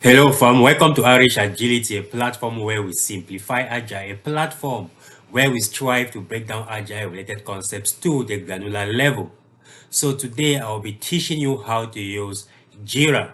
Hello, fam. Welcome to Irish Agility, a platform where we simplify Agile, a platform where we strive to break down Agile-related concepts to the granular level. So today I'll be teaching you how to use Jira.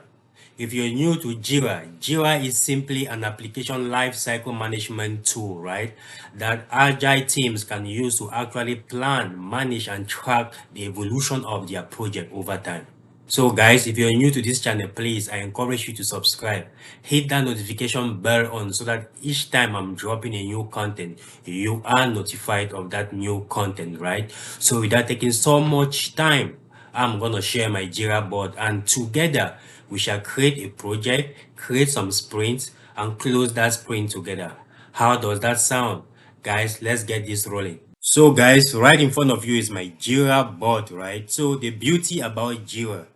If you're new to Jira is simply an application lifecycle management tool, right? That Agile teams can use to actually plan, manage, and track the evolution of their project over time. So guys, if you're new to this channel, please, I encourage you to subscribe. Hit that notification bell on so that each time I'm dropping a new content, you are notified of that new content, right? So without taking so much time, I'm gonna share my Jira board and together we shall create a project, create some sprints, and close that sprint together. How does that sound? Guys, let's get this rolling. So guys, right in front of you is my Jira board, right? So the beauty about Jira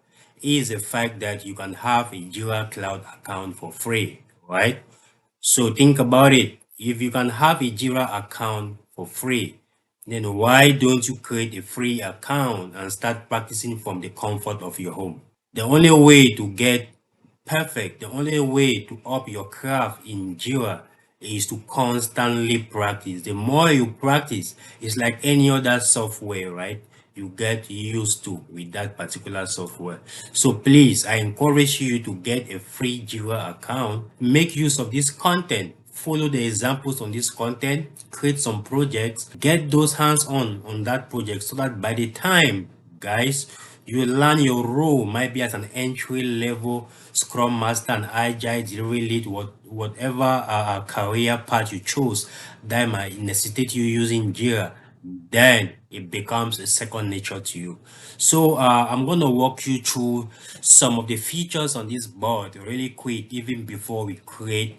is the fact that you can have a Jira Cloud account for free, right? So think about it. If you can have a Jira account for free, then why don't you create a free account and start practicing from the comfort of your home? The only way to get perfect, the only way to up your craft in Jira is to constantly practice. The more you practice, it's like any other software, right? You get used to with that particular software. So please, I encourage you to get a free Jira account, make use of this content, follow the examples on this content, create some projects, get those hands on that project so that by the time, guys, you learn your role, might be as an entry level Scrum Master and Agile Delivery Lead, whatever career path you chose that might necessitate you using Jira, then it becomes a second nature to you. So I'm going to walk you through some of the features on this board really quick, even before we create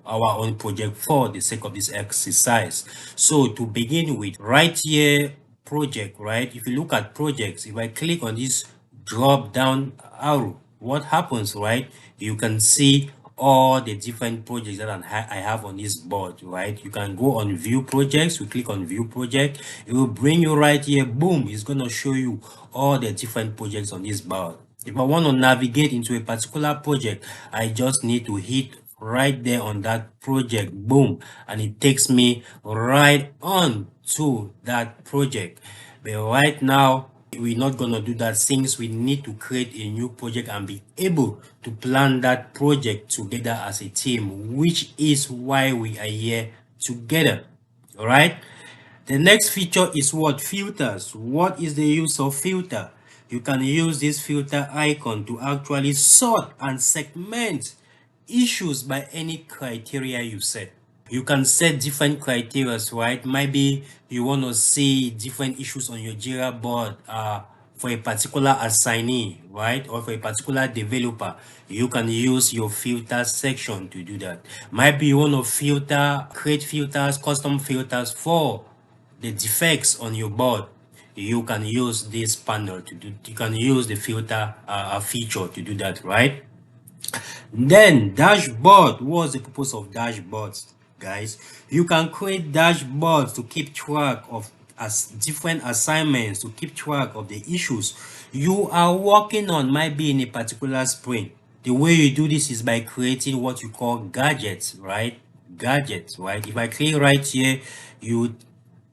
our own project for the sake of this exercise. So to begin with, right here, project, right? If you look at projects, if I click on this drop down arrow, what happens, right? You can see all the different projects that I have on this board, right? You can go on view projects. We click on view project, it will bring you right here. Boom, it's going to show you all the different projects on this board. If I want to navigate into a particular project, I just need to hit right there on that project. Boom, and it takes me right on to that project. But right now we're not gonna do that, since we need to create a new project and be able to plan that project together as a team, which is why we are here together. All right, the next feature is what? Filters. What is the use of filter? You can use this filter icon to actually sort and segment issues by any criteria you set. You can set different criteria, right? Maybe you want to see different issues on your Jira board for a particular assignee, right? Or for a particular developer. You can use your filter section to do that. Maybe you want to create filters, custom filters for the defects on your board. You can use this panel to do, you can use the filter feature to do that, right? Then dashboard. What's the purpose of dashboards, guys? You can create dashboards to keep track of as different assignments, to keep track of the issues you are working on, might be in a particular sprint. The way you do this is by creating what you call gadgets, right? Gadgets, right? If I click right here, you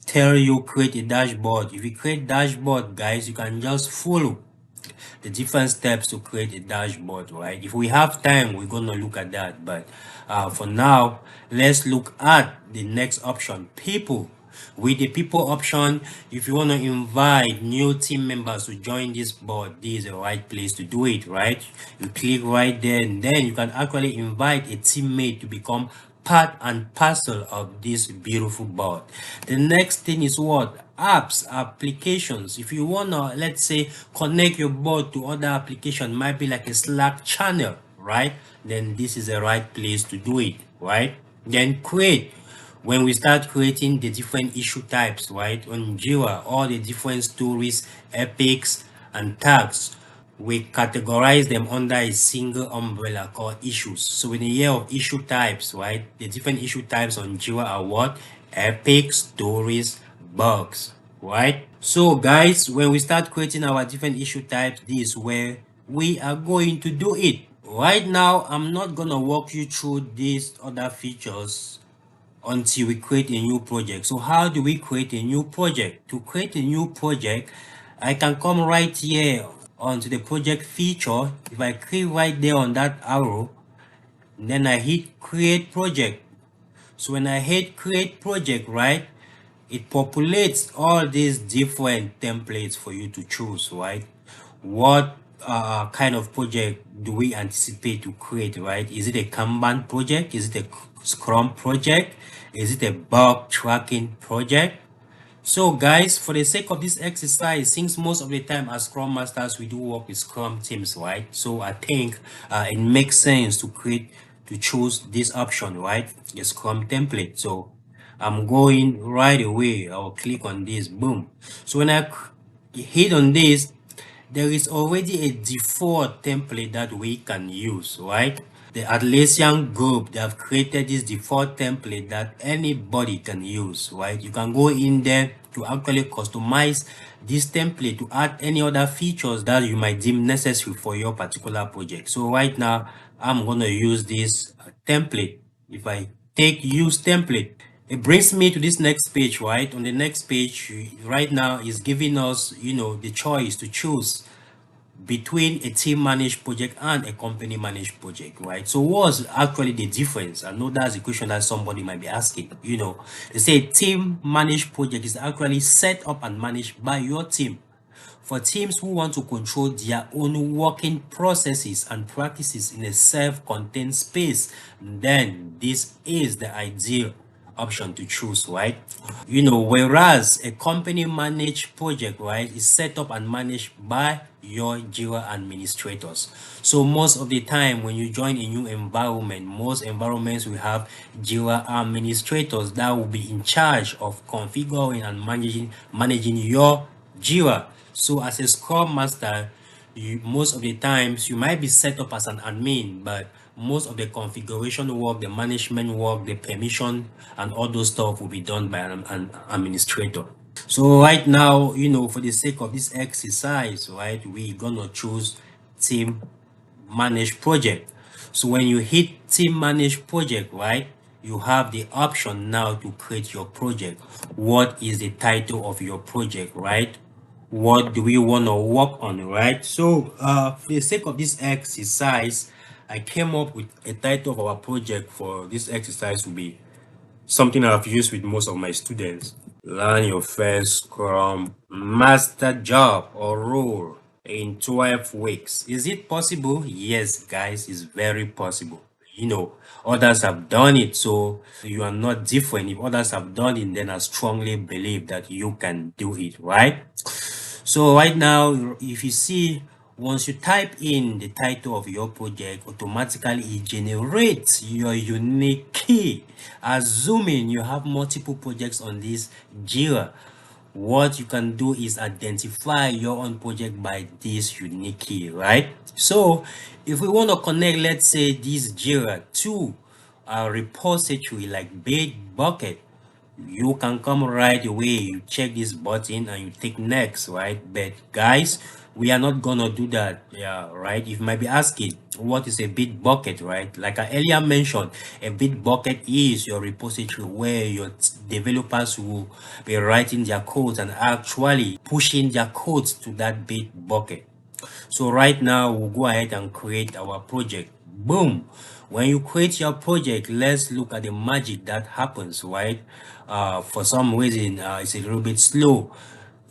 tell you create a dashboard. If you create dashboard, guys, you can just follow the different steps to create a dashboard, right? If we have time, we're gonna look at that, but for now, let's look at the next option, people. With the people option, if you want to invite new team members to join this board, this is the right place to do it, right? You click right there, and then you can actually invite a teammate to become part and parcel of this beautiful board. The next thing is what? Apps, applications. If you want to, let's say, connect your board to other application, might be like a Slack channel, right? Then this is the right place to do it, right? Then create. When we start creating the different issue types, right, on Jira, all the different stories, epics, and tags, we categorize them under a single umbrella called issues. So in the year of issue types, right, the different issue types on Jira are what? Epics, stories, bugs, right? So guys, when we start creating our different issue types, this is where we are going to do it. right now I'm not gonna walk you through these other features until we create a new project. So how do we create a new project? To create a new project, I can come right here onto the project feature. If I click right there on that arrow, then I hit create project. So when I hit create project, right, it populates all these different templates for you to choose, right? What kind of project do we anticipate to create, right? Is it a Kanban project? Is it a Scrum project? Is it a bug tracking project? So guys, for the sake of this exercise, since most of the time as Scrum Masters, we do work with Scrum teams, right? So I think it makes sense to choose this option, right? The Scrum template. So I'm going right away. I'll click on this, boom. So when I hit on this, there is already a default template that we can use, right? The Atlassian group, they have created this default template that anybody can use, right? You can go in there to actually customize this template to add any other features that you might deem necessary for your particular project. So right now I'm going to use this template. If I take use template, it brings me to this next page, right? On the next page right now is giving us, the choice to choose between a team managed project and a company managed project, right? So what's actually the difference? I know that's a question that somebody might be asking. They say team managed project is actually set up and managed by your team. For teams who want to control their own working processes and practices in a self-contained space, then this is the ideal option to choose, right? Whereas a company managed project, right, is set up and managed by your Jira administrators. So most of the time when you join a new environment, most environments will have Jira administrators that will be in charge of configuring and managing your Jira. So as a Scrum Master, most of the times you might be set up as an admin, but most of the configuration work, the management work, the permission and all those stuff will be done by an administrator. So right now, for the sake of this exercise, right, we're gonna choose team manage project. So when you hit team manage project, right, you have the option now to create your project. What is the title of your project, right? What do we want to work on, right? So for the sake of this exercise, I came up with a title of our project for this exercise will be something I've used with most of my students. Learn your first Scrum Master job or role in 12 weeks. Is it possible? Yes, guys, it's very possible. Others have done it, so you are not different. If others have done it, then I strongly believe that you can do it, right? So right now, if you see, once you type in the title of your project, automatically it generates your unique key. Assuming you have multiple projects on this Jira, what you can do is identify your own project by this unique key, right? So if we want to connect, let's say this Jira to a repository like Bitbucket, you can come right away, you check this button and you take next, right? But guys, we are not gonna do that, yeah, right? You might be asking, what is a Bitbucket, right? Like I earlier mentioned, a Bitbucket is your repository where your developers will be writing their codes and actually pushing their codes to that Bitbucket. So right now we'll go ahead and create our project. Boom. When you create your project, let's look at the magic that happens, right? For some reason it's a little bit slow.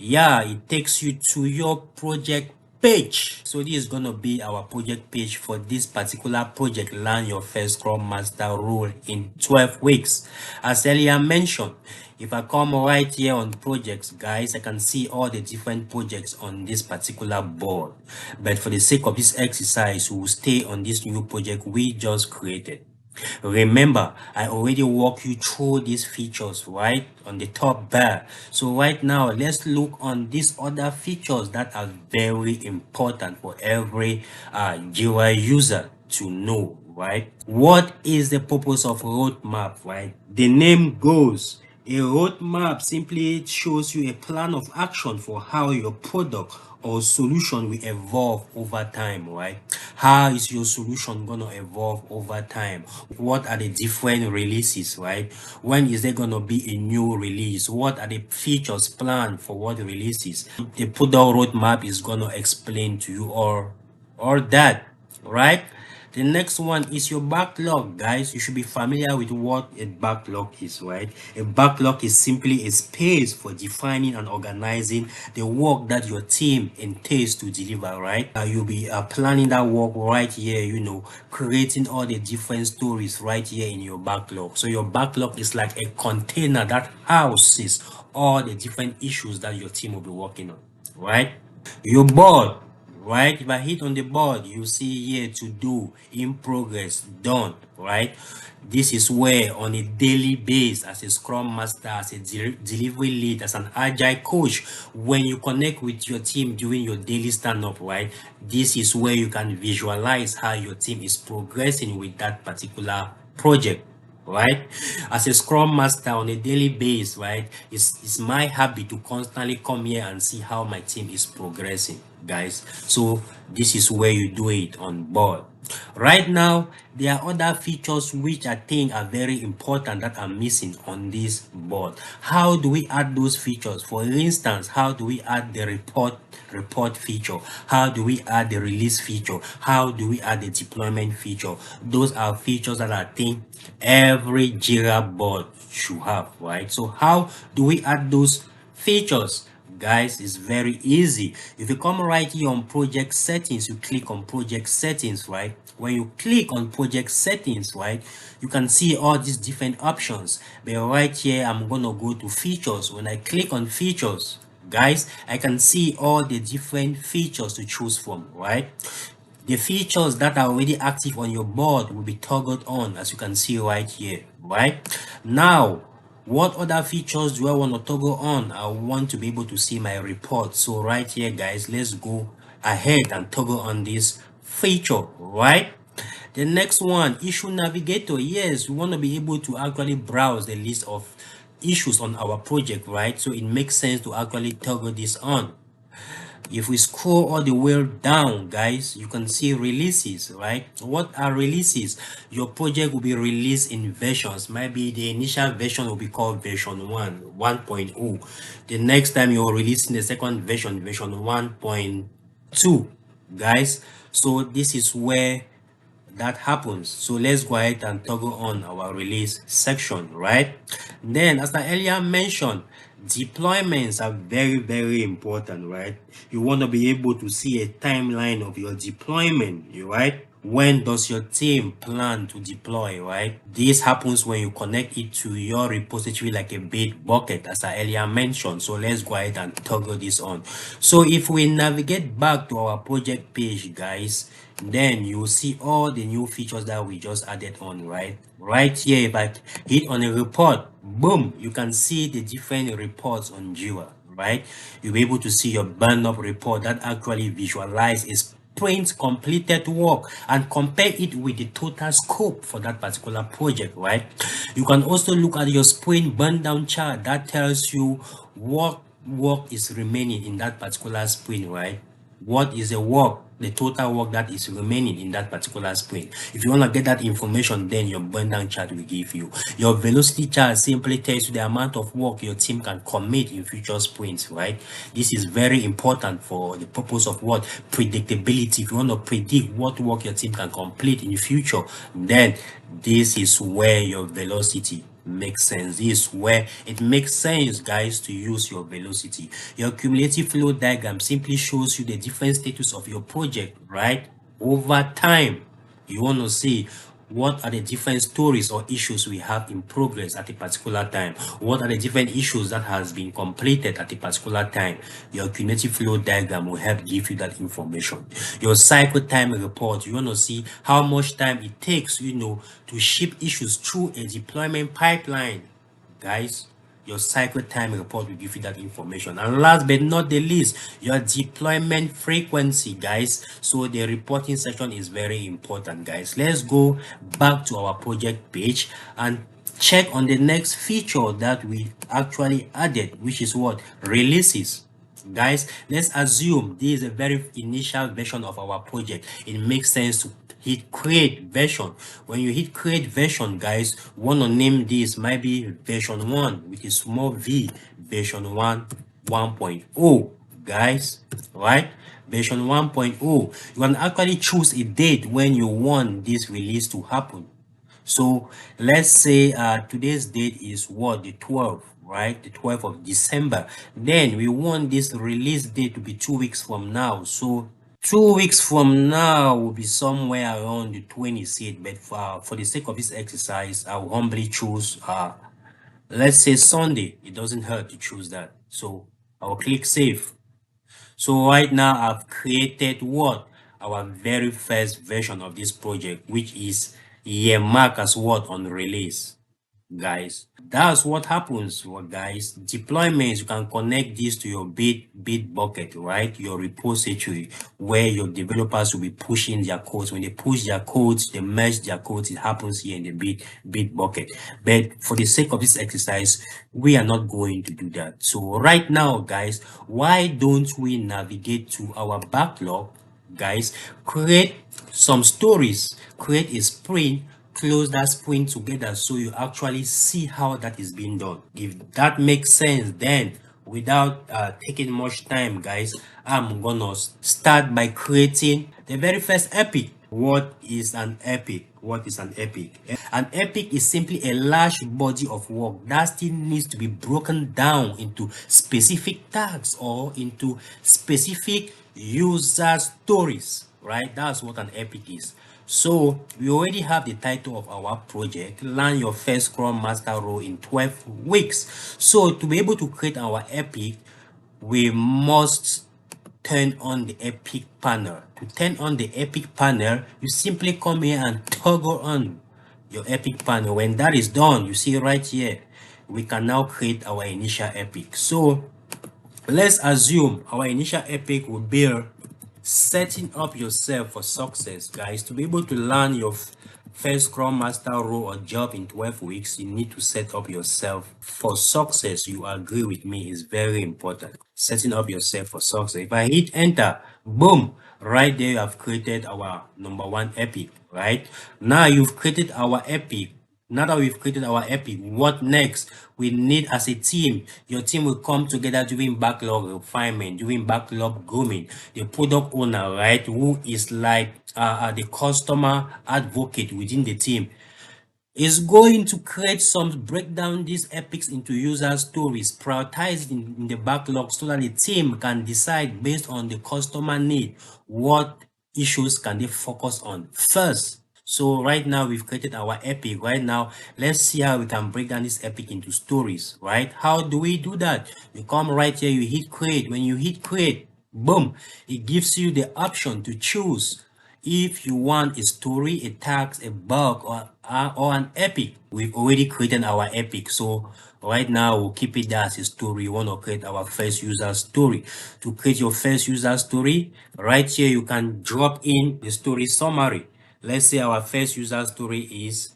Yeah, it takes you to your project page. So this is going to be our project page for this particular project. Learn your first Scrum Master role in 12 weeks. As earlier mentioned, if I come right here on projects, guys, I can see all the different projects on this particular board. But for the sake of this exercise, we will stay on this new project we just created. Remember, I already walked you through these features right on the top bar. So right now, let's look on these other features that are very important for every Jira user to know, right? What is the purpose of roadmap, right? The name goes, a roadmap simply shows you a plan of action for how your product or solution will evolve over time, right? How is your solution gonna evolve over time? What are the different releases, right? When is there gonna be a new release? What are the features planned for what releases? The product roadmap is gonna explain to you or that, right? The next one is your backlog, guys. You should be familiar with what a backlog is, right? A backlog is simply a space for defining and organizing the work that your team entails to deliver, right? You'll be planning that work right here, creating all the different stories right here in your backlog. So your backlog is like a container that houses all the different issues that your team will be working on, right? Your board, right? If I hit on the board, you see here to do, in progress, done, right? This is where on a daily basis, as a scrum master, as a delivery lead, as an agile coach, when you connect with your team during your daily stand-up, right? This is where you can visualize how your team is progressing with that particular project, right? As a scrum master on a daily basis, right, it's my habit to constantly come here and see how my team is progressing, guys. So this is where you do it on board. Right now, there are other features which I think are very important that are missing on this board. How do we add those features? For instance, how do we add the report feature? How do we add the release feature? How do we add the deployment feature? Those are features that I think every Jira board should have, right? So how do we add those features? Guys, it's very easy. If you come right here on project settings, you click on project settings, right? When you click on project settings, right, you can see all these different options. But right here, I'm gonna go to features. When I click on features, guys, I can see all the different features to choose from, right? The features that are already active on your board will be toggled on, as you can see right here, right? Now, what other features do I want to toggle on? I want to be able to see my report. So right here, guys, let's go ahead and toggle on this feature, right? The next one, issue navigator. Yes, we want to be able to actually browse the list of issues on our project, right? So it makes sense to actually toggle this on. If we scroll all the way down, guys, you can see releases, right? What are releases? Your project will be released in versions. Maybe the initial version will be called version 1.0. The next time you're releasing the second version, version 1.2, guys. So this is where that happens. So let's go ahead and toggle on our release section, right? Then, as I earlier mentioned, deployments are very important, right? You want to be able to see a timeline of your deployment, right? When does your team plan to deploy, right? This happens when you connect it to your repository like a big bucket, as I earlier mentioned. So let's go ahead and toggle this on. So if we navigate back to our project page, guys, then you will see all the new features that we just added on, right here. If I hit on a report, boom, you can see the different reports on Jira, right? You'll be able to see your burn up report that actually visualizes sprint completed work and compare it with the total scope for that particular project, right? You can also look at your sprint burn down chart that tells you what work is remaining in that particular sprint, right? What is the total work that is remaining in that particular sprint. If you want to get that information, then your burn down chart will give you. Your velocity chart simply tells you the amount of work your team can commit in future sprints, right? This is very important for the purpose of what? Predictability. If you want to predict what work your team can complete in the future, then this is where your velocity makes sense. This is where it makes sense, guys, to use your velocity. Your cumulative flow diagram simply shows you the different status of your project, right? Over time, you want to see what are the different stories or issues we have in progress at a particular time. What are the different issues that has been completed at a particular time? Your cumulative flow diagram will help give you that information. Your cycle time report, you want to see how much time it takes, to ship issues through a deployment pipeline, guys. Your cycle time report will give you that information. And last but not the least, your deployment frequency, guys. So the reporting section is very important, guys. Let's go back to our project page and check on the next feature that we actually added, which is what? Releases. Guys, let's assume this is a very initial version of our project. It makes sense to hit create version. When you hit create version, guys, want to name this might be version 1 with a small v, version 1 1.0, guys, right? Version 1.0. You can actually choose a date when you want this release to happen. So let's say today's date is what, the 12th, right? The 12th of December. Then we want this release date to be 2 weeks from now. So 2 weeks from now will be somewhere around the 26th. But for the sake of this exercise, I will humbly choose let's say Sunday. It doesn't hurt to choose that. So I'll click save. So right now I've created what, our very first version of this project, which is year mark as what, on release. Guys, that's what happens. Well, guys, deployments, you can connect this to your bit bucket, right? Your repository where your developers will be pushing their codes. When they push their codes, they merge their codes, it happens here in the bit bucket. But for the sake of this exercise, we are not going to do that. So right now, guys, why don't we navigate to our backlog? Guys, create some stories, create a sprint, close that sprint together so you actually see how that is being done. If that makes sense, then without taking much time, guys, I'm gonna start by creating the very first epic. What is an epic? What is an epic? An epic is simply a large body of work that still needs to be broken down into specific tags or into specific user stories, right? That's what an epic is. So we already have the title of our project, learn your first Scrum Master role in 12 weeks. So to be able to create our epic, we must turn on the epic panel. To turn on the epic panel, you simply come here and toggle on your epic panel. When that is done, you see right here, we can now create our initial epic. So let's assume our initial epic will be setting up yourself for success. Guys, to be able to learn your first Scrum Master role or job in 12 weeks, you need to set up yourself for success. You agree with me, is very important. Setting up yourself for success. If I hit enter, boom, right there you have created our number one epic, right? Now you've created our epic. Now that we've created our epic, what next? We need, as a team, your team will come together doing backlog refinement, doing backlog grooming. The product owner, right, who is like the customer advocate within the team, is going to create some, break down these epics into user stories, prioritize in the backlog so that the team can decide based on the customer need what issues can they focus on first. So right now we've created our epic. Right now, let's see how we can break down this epic into stories, right? How do we do that? You come right here, you hit create. When you hit create, boom, it gives you the option to choose if you want a story, a task, a bug, or an epic. We've already created our epic, so right now we'll keep it there as a story. We want to create our first user story. To create your first user story, right here you can drop in the story summary. Let's say our first user story is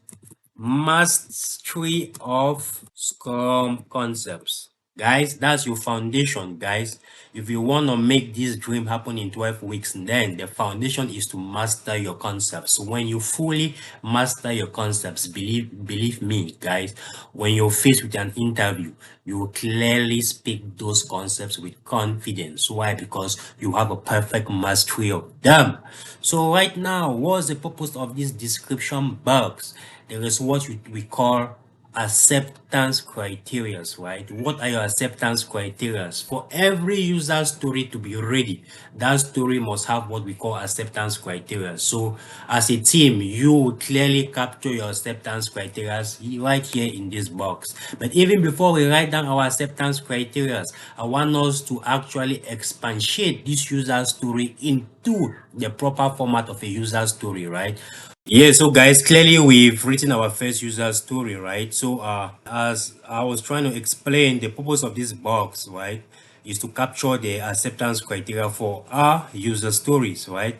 mastery of Scrum concepts. Guys, that's your foundation, guys. If you want to make this dream happen in 12 weeks, then the foundation is to master your concepts. When you fully master your concepts, believe me, guys, when you're faced with an interview, you will clearly speak those concepts with confidence. Why? Because you have a perfect mastery of them. So right now, what's the purpose of this description box? There is what we call acceptance criteria, right? What are your acceptance criteria? For every user story to be ready, that story must have what we call acceptance criteria. So as a team, you will clearly capture your acceptance criteria right here in this box. But even before we write down our acceptance criteria, I want us to actually expatiate this user story into the proper format of a user story, right? Yeah, so guys, clearly we've written our first user story, right? So as I was trying to explain, the purpose of this box, right, is to capture the acceptance criteria for our user stories, right?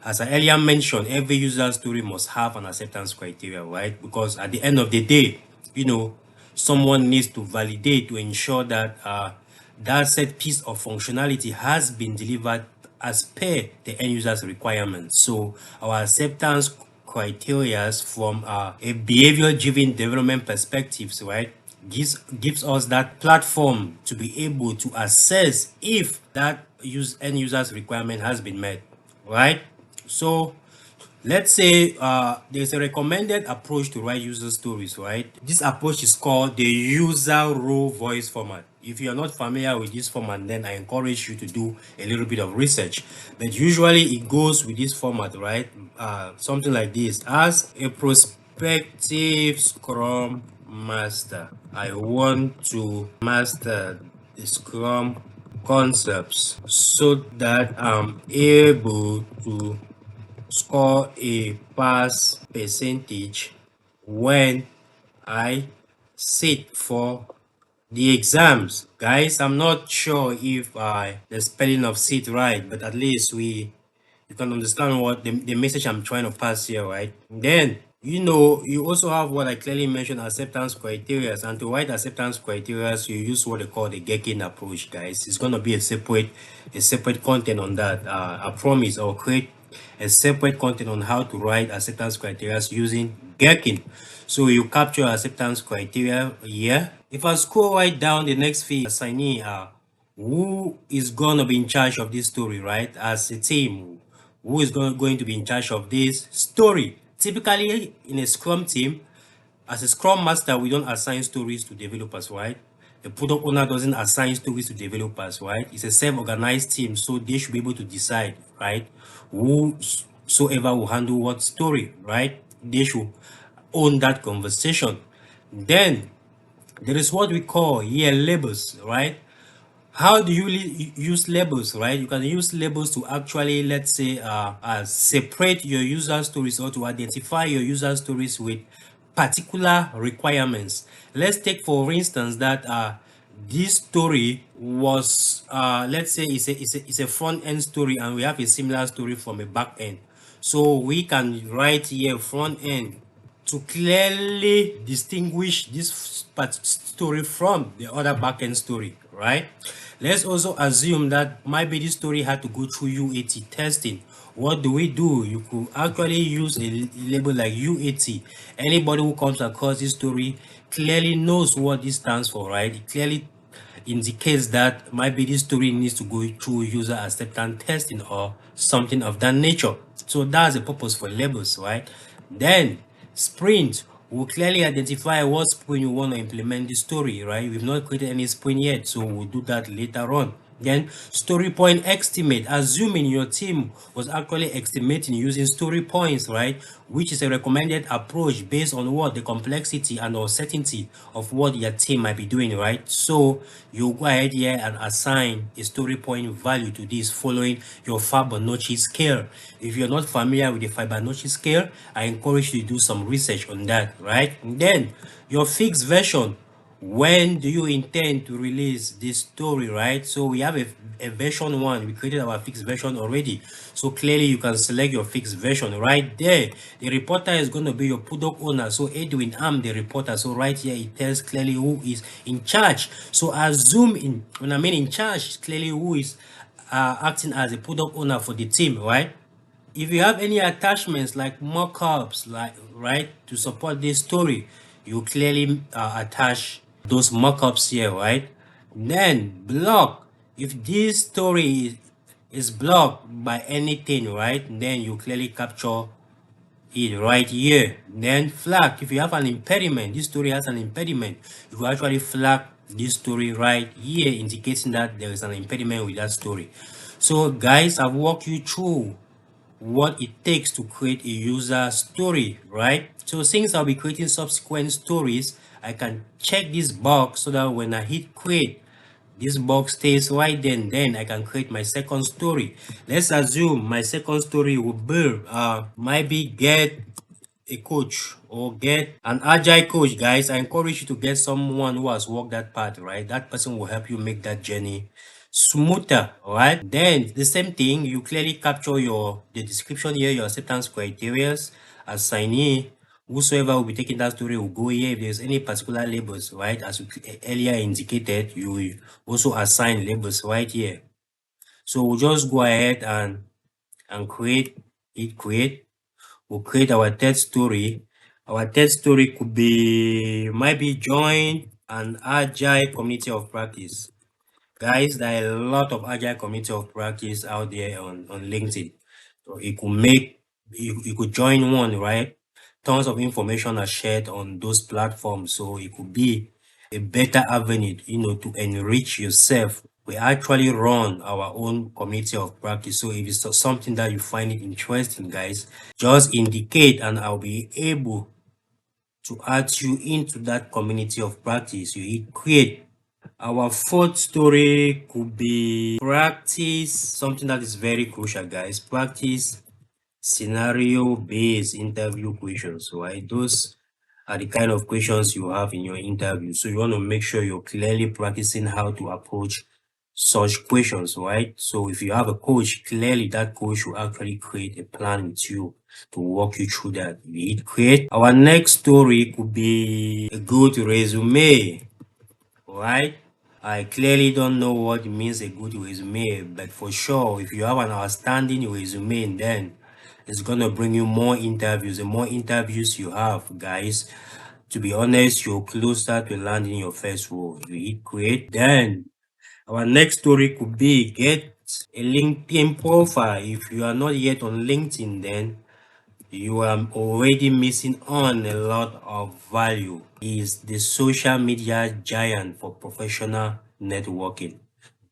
As I earlier mentioned, every user story must have an acceptance criteria, right? Because at the end of the day, someone needs to validate to ensure that that said piece of functionality has been delivered as per the end user's requirements. So our acceptance criteria from a behavior-driven development perspectives, right, gives us that platform to be able to assess if that end user's requirement has been met, right? So let's say there's a recommended approach to write user stories, right? This approach is called the user role voice format. If you're not familiar with this format, then I encourage you to do a little bit of research. But usually it goes with this format, right? Something like this. As a prospective Scrum master, I want to master the Scrum concepts so that I'm able to score a pass percentage when I sit for the exams. Guys, I'm not sure if the spelling of sit right, but at least you can understand what the message I'm trying to pass here, right? Then you also have what I clearly mentioned, acceptance criteria. And to write acceptance criteria, you use what they call the Gherkin approach, guys. It's gonna be a separate content on that. I promise I'll create a separate content on how to write acceptance criteria using Gherkin. So you capture acceptance criteria here. If I scroll right down, the next field, assignee, who is gonna be in charge of this story, right? As a team, who is going to be in charge of this story? Typically, in a Scrum team, as a Scrum Master, we don't assign stories to developers, right? The product owner doesn't assign stories to developers, right? It's a self-organized team, so they should be able to decide, right? Whosoever will handle what story, right? They should own that conversation. Then there is what we call here labels, right? How do you use labels, right? You can use labels to actually, let's say, separate your user stories or to identify your user stories with particular requirements. Let's take for instance that this story was let's say it's a front end story, and we have a similar story from a back end. So we can write here front end to clearly distinguish this story from the other backend story, right? Let's also assume that maybe this story had to go through UAT testing. What do? You could actually use a label like UAT. Anybody who comes across this story clearly knows what this stands for, right? It clearly indicates that maybe this story needs to go through user acceptance testing or something of that nature. So that's the purpose for labels, right? Then sprint will clearly identify what sprint you want to implement the story, right? We've not created any sprint yet, so we'll do that later on. Then story point estimate, assuming your team was actually estimating using story points, right, which is a recommended approach based on what the complexity and uncertainty of what your team might be doing, right? So you go ahead here and assign a story point value to this following your Fibonacci scale. If you're not familiar with the Fibonacci scale, I encourage you to do some research on that, right? And then your fixed version, when do you intend to release this story, right? So we have a version 1. We created our fixed version already, so clearly you can select your fixed version right there. The reporter is going to be your product owner, so Edwin, I'm the reporter. So right here it tells clearly who is in charge. So I zoom in. When I mean in charge, clearly who is acting as a product owner for the team, right? If you have any attachments like mockups, like right, to support this story, you clearly attach those mockups here, right? Then block. If this story is blocked by anything, right, then you clearly capture it right here. Then flag. If you have an impediment, this story has an impediment, you will actually flag this story right here, indicating that there is an impediment with that story. So guys, I've walked you through what it takes to create a user story, right? So since I'll be creating subsequent stories, I can check this box so that when I hit create, this box stays right then I can create my second story. Let's assume my second story will be maybe get a coach or get an agile coach. Guys, I encourage you to get someone who has walked that path, right? That person will help you make that journey smoother. All right, then the same thing, you clearly capture the description here, your acceptance criteria, assignee, Whosoever will be taking that story will go here. If there's any particular labels, right, as we earlier indicated, you will also assign labels right here. So we'll just go ahead and create. We'll create our third story. Our third story might be join an agile community of practice. Guys, there are a lot of agile community of practice out there on LinkedIn. So you could join one, right? Tons of information are shared on those platforms. So it could be a better avenue, to enrich yourself. We actually run our own community of practice. So if it's something that you find it interesting, guys, just indicate and I'll be able to add you into that community of practice. You hit create. Our fourth story could be practice something that is very crucial, guys. Practice scenario-based interview questions, right? Those are the kind of questions you have in your interview. So you want to make sure you're clearly practicing how to approach such questions, right? So if you have a coach, clearly that coach will actually create a plan with you to walk you through that. We create. Our next story could be a good resume, right? I clearly don't know what it means a good resume, but for sure, if you have an outstanding resume, then it's gonna bring you more interviews. The more interviews you have, guys, to be honest, you're closer to landing your first role. You hit create. Then our next story could be get a LinkedIn profile. If you are not yet on LinkedIn, then you are already missing on a lot of value. Is the social media giant for professional networking.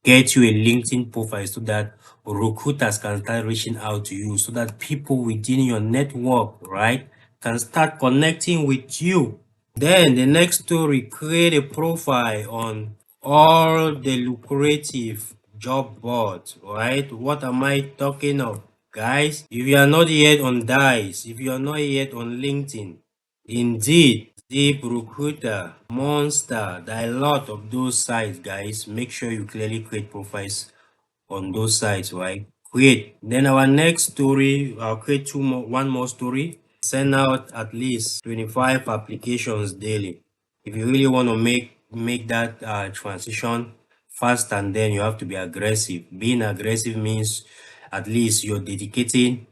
Get you a LinkedIn profile so that recruiters can start reaching out to you, so that people within your network, right, can start connecting with you. Then the next story, create a profile on all the lucrative job boards, right? What am I talking of, guys? If you are not yet on Dice, if you are not yet on LinkedIn, Indeed, Deep Recruiter, Monster, there are a lot of those sites, guys. Make sure you clearly create profiles on those sites, right? Create. Then our next story, I'll create one more story. Send out at least 25 applications daily. If you really want to make that transition fast, and then you have to be aggressive. Being aggressive means at least you're dedicating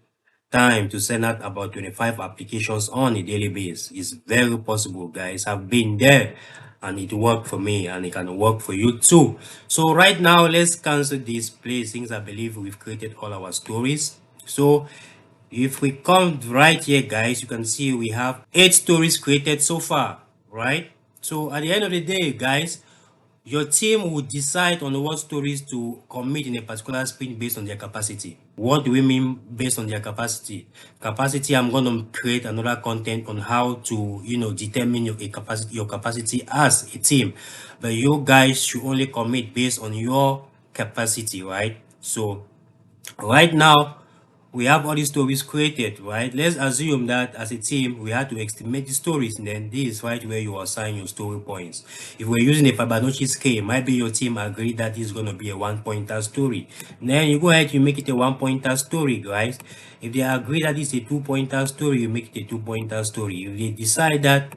time to send out about 25 applications on a daily basis. It's very possible, guys. I've been there and it worked for me and it can work for you too. So right now, let's cancel this place since I believe we've created all our stories. So if we come right here, guys, you can see we have 8 stories created so far, right? So at the end of the day, guys, your team will decide on what stories to commit in a particular sprint based on their capacity. What do we mean based on their capacity? Capacity, I'm going to create another content on how to, determine your capacity as a team. But you guys should only commit based on your capacity, right? So right now, we have all these stories created, right? Let's assume that as a team, we had to estimate the stories, and then this is right where you assign your story points. If we're using a Fibonacci scale, maybe your team agreed that this is going to be a one-pointer story. Then you go ahead, you make it a one-pointer story, guys. If they agree that this is a two-pointer story, you make it a two-pointer story. If they decide that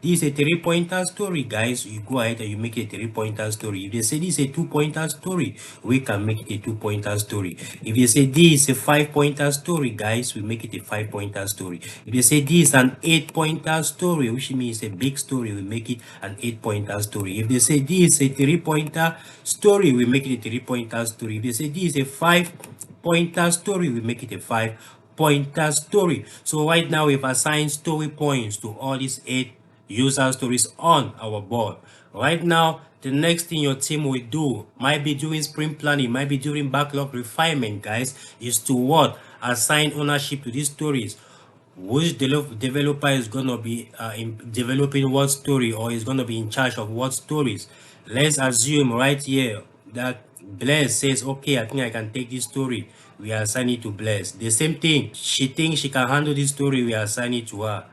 this is a three-pointer story, guys, you go ahead and you make it a three-pointer story. If they say this is a two-pointer story, we can make it a two-pointer story. If they say this is a five-pointer story, guys, we make it a five-pointer story. If they say this is an eight-pointer story, which means a big story, we make it an eight-pointer story. If they say this is a three-pointer story, we make it a three-pointer story. If they say this is a five-pointer story, we make it a five-pointer story. So right now we've assigned story points to all these 8 user stories on our board. Right now, the next thing your team will do might be during sprint planning, might be during backlog refinement, guys, is to what? Assign ownership to these stories. Which developer is going to be developing what story, or is going to be in charge of what stories? Let's assume right here that Bless says, okay, I think I can take this story. We assign it to Bless. The same thing, she thinks she can handle this story. We assign it to her.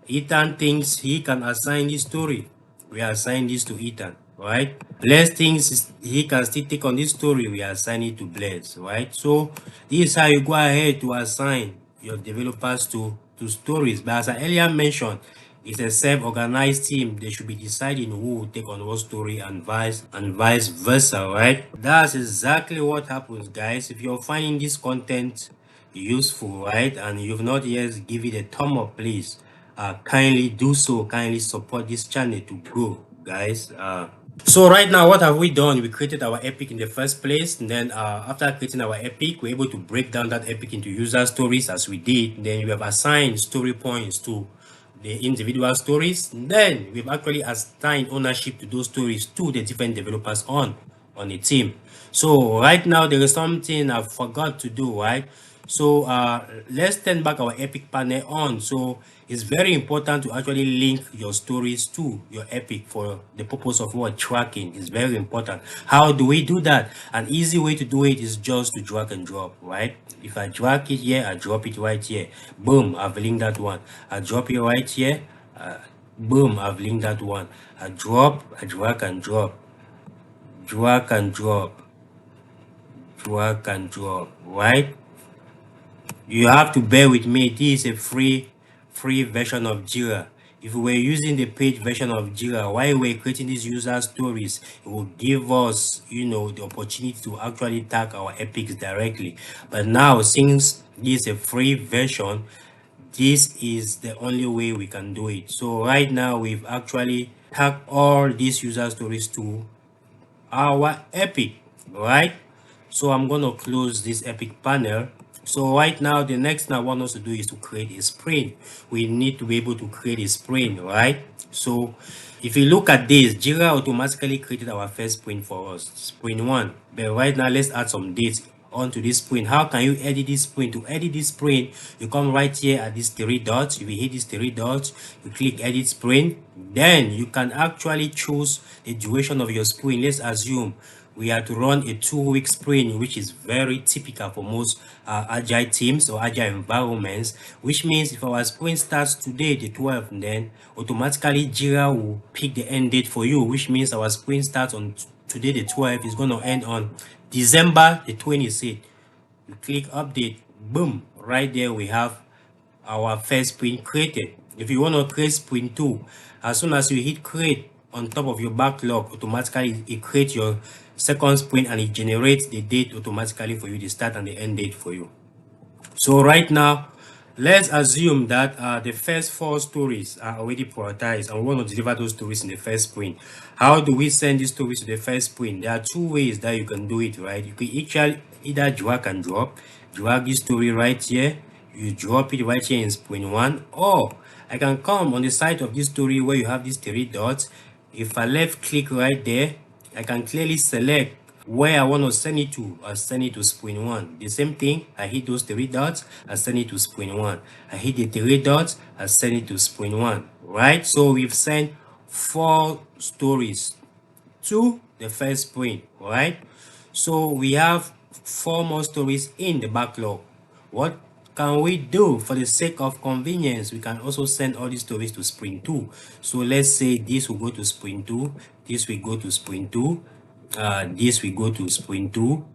Ethan thinks he can assign this story. We assign this to Ethan, right? Bless thinks he can still take on this story. We assign it to Bless, right? So this is how you go ahead to assign your developers to to stories, but as I earlier mentioned, it's a self-organized team. They should be deciding who will take on what story and vice versa, right? That's exactly what happens, guys. If you're finding this content useful, right, and you've not yet give it a thumb up, please kindly do so. Kindly support this channel to grow, guys. So right now, what have we done? We created our epic in the first place, and then after creating our epic, we're able to break down that epic into user stories as we did. Then we have assigned story points to the individual stories. Then we've actually assigned ownership to those stories to the different developers on a team. So right now there is something I forgot to do, right? So let's turn back our epic panel on. So it's very important to actually link your stories to your epic for the purpose of what tracking is very important. How do we do that? An easy way to do it is just to drag and drop, right? If I drag it here, I drop it right here. Boom, I've linked that one. I drop it right here. Boom, I've linked that one. I drop, I drag and drop, drag and drop, drag and drop, right? You have to bear with me. This is a free version of Jira. If we were using the paid version of Jira while we're creating these user stories, it will give us, the opportunity to actually tag our epics directly. But now, since this is a free version, this is the only way we can do it. So right now, we've actually tagged all these user stories to our epic, right? So I'm going to close this epic panel. So right now, the next thing I want us to do is to create a sprint. We need to be able to create a sprint, right? So if you look at this, Jira automatically created our first sprint for us, sprint 1. But right now, let's add some dates onto this sprint. How can you edit this sprint? To edit this sprint, you come right here at these 3 dots. If you hit these 3 dots, you click edit sprint. Then you can actually choose the duration of your sprint. Let's assume we are to run a 2-week sprint, which is very typical for most agile teams or agile environments, which means if our sprint starts today, the 12th, then automatically Jira will pick the end date for you, which means our sprint starts on today, the 12th, is going to end on December the 26th. You click update, boom, right there we have our first sprint created. If you want to create sprint 2, as soon as you hit create on top of your backlog, automatically it creates your second sprint and it generates the date automatically for you, the start and the end date for you. So right now, let's assume that the first 4 stories are already prioritized and we want to deliver those stories in the first sprint. How do we send these stories to the first sprint? There are 2 ways that you can do it, right? You can either drag and drop, drag this story right here, you drop it right here in sprint 1, or I can come on the side of this story where you have these 3 dots. If I left click right there, I can clearly select where I want to send it to. I send it to sprint 1. The same thing, I hit those 3 dots, I send it to sprint 1. I hit the 3 dots, I send it to sprint 1, right? So we've sent 4 stories to the first sprint, right? So we have 4 more stories in the backlog. What can we do? For the sake of convenience, we can also send all these stories to sprint 2. So let's say this will go to sprint 2, this will go to sprint 2, this will go to sprint 2,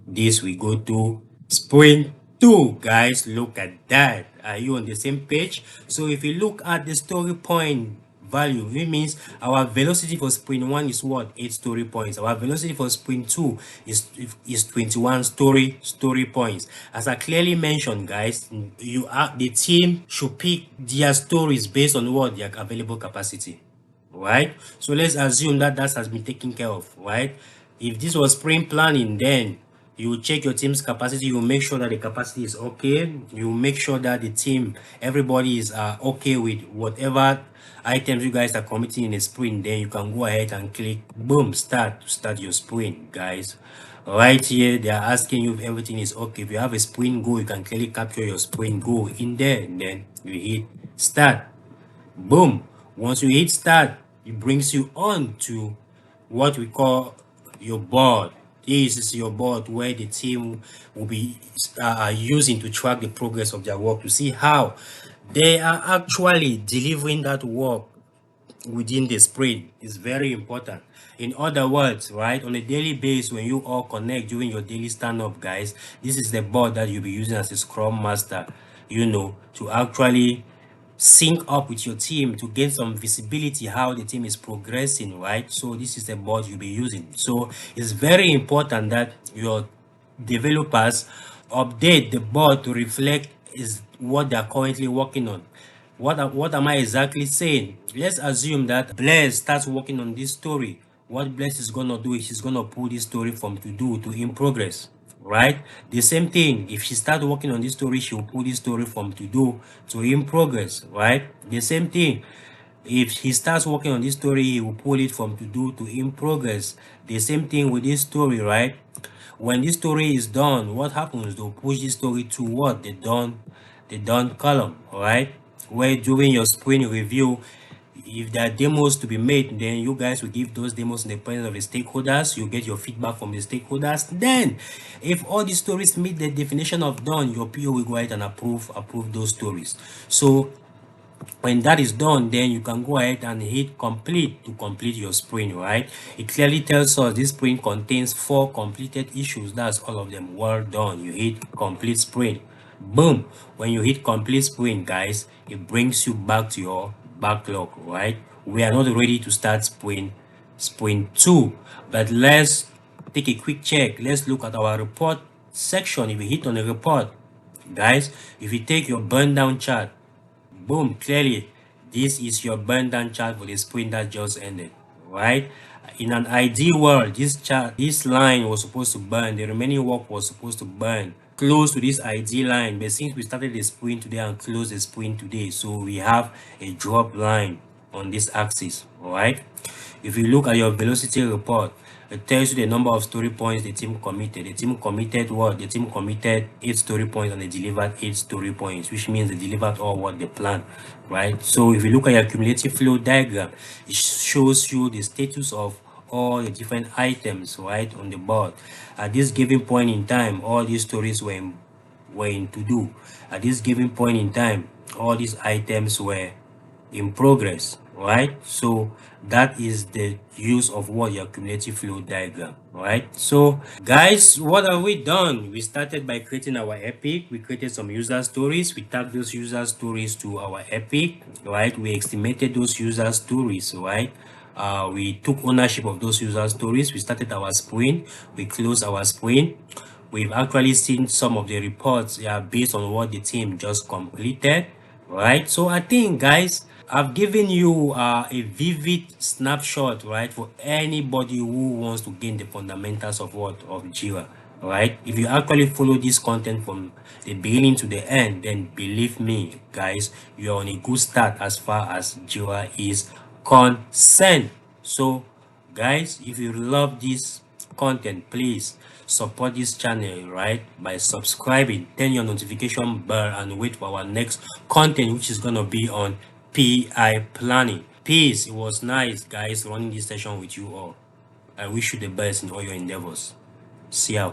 this will go to sprint 2. Guys, look at that. Are you on the same page? So if you look at the story point value, it means our velocity for sprint 1 is what? 8 story points. Our velocity for sprint 2 is 21 story points. As I clearly mentioned, guys, the team should pick their stories based on what? Their available capacity, right? So let's assume that has been taken care of, right? If this was sprint planning, then you check your team's capacity, you make sure that the capacity is okay, you make sure that the team, everybody is okay with whatever items you guys are committing in a sprint. Then you can go ahead and click boom, start your sprint, guys. Right here they are asking you if everything is okay. If you have a sprint goal, you can clearly capture your sprint goal in there, and then you hit start. Boom. Once you hit start, it brings you on to what we call your board. This is your board where the team will be using to track the progress of their work, to see how they are actually delivering that work within the sprint. Is very important. In other words, right, on a daily basis, when you all connect during your daily stand-up, guys, this is the board that you'll be using as a scrum master. to actually sync up with your team to gain some visibility how the team is progressing, right? So this is the board you'll be using. So it's very important that your developers update the board to reflect is what they are currently working on. What am I exactly saying? Let's assume that Blair starts working on this story. What Blair is gonna do is she's gonna pull this story from to do to in progress, right? The same thing, if she starts working on this story, she will pull this story from to do to in progress, right? The same thing, if he starts working on this story, he will pull it from to do to in progress. The same thing with this story, right? When this story is done, what happens? They'll push this story to what? The done column, right? Where during your sprint review, if there are demos to be made, then you guys will give those demos in the presence of the stakeholders. You get your feedback from the stakeholders. Then if all these stories meet the definition of done, your PO will go ahead and approve those stories. So when that is done, then you can go ahead and hit complete to complete your sprint, right? It clearly tells us this sprint contains 4 completed issues. That's all of them. Well done. You hit complete sprint. Boom. When you hit complete sprint, guys, it brings you back to your backlog, right? We are not ready to start sprint 2, but let's take a quick check. Let's look at our report section. If you hit on the report, guys, if you take your burn down chart, boom, clearly this is your burn down chart for the sprint that just ended, right? In an ideal world, this line was supposed to burn, the remaining work was supposed to burn close to this ideal line, but since we started the sprint today and closed the sprint today, so we have a drop line on this axis. All right, if you look at your velocity report, it tells you the number of story points the team committed. The team committed what? The team committed 8 story points and they delivered 8 story points, which means they delivered all what they planned, right? So if you look at your cumulative flow diagram, it shows you the status of all the different items, right, on the board. At this given point in time, all these stories were in to do. At this given point in time, all these items were in progress, right? So that is the use of what your cumulative flow diagram, right? So guys, what have we done? We started by creating our epic. We created some user stories. We tagged those user stories to our epic, right? We estimated those user stories, right? We took ownership of those user stories. We started our sprint. We closed our sprint. We've actually seen some of the reports based on what the team just completed, right? So I think, guys, I've given you a vivid snapshot, right, for anybody who wants to gain the fundamentals of Jira, right? If you actually follow this content from the beginning to the end, then believe me, guys, you're on a good start as far as Jira is concerned. So guys, if you love this content, please support this channel, right, by subscribing, turn your notification bell, and wait for our next content, which is gonna be on PI planning. Peace. It was nice, guys, running this session with you all. I wish you the best in all your endeavors. See ya.